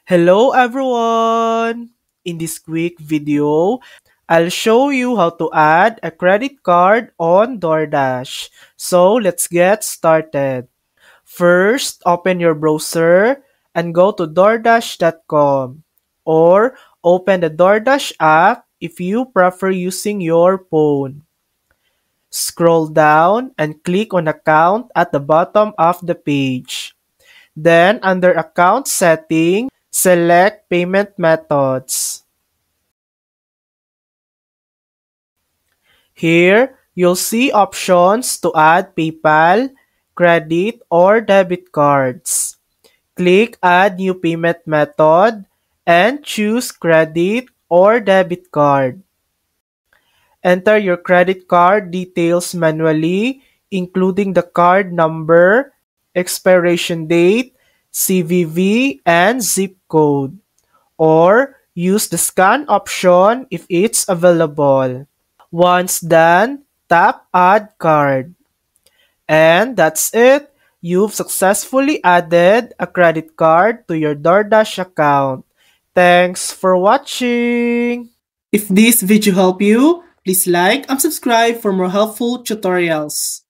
Hello everyone! In this quick video, I'll show you how to add a credit card on DoorDash. So let's get started. First, open your browser and go to DoorDash.com or open the DoorDash app if you prefer using your phone. Scroll down and click on Account at the bottom of the page. Then, under Account Settings, select Payment Methods. Here, you'll see options to add PayPal, credit, or debit cards. Click Add New Payment Method and choose Credit or Debit Card. Enter your credit card details manually, including the card number, expiration date, CVV, and zip code. Or use the scan option if it's available. Once done, tap Add Card. And that's it. You've successfully added a credit card to your DoorDash account. Thanks for watching! If this video helped you, please like and subscribe for more helpful tutorials.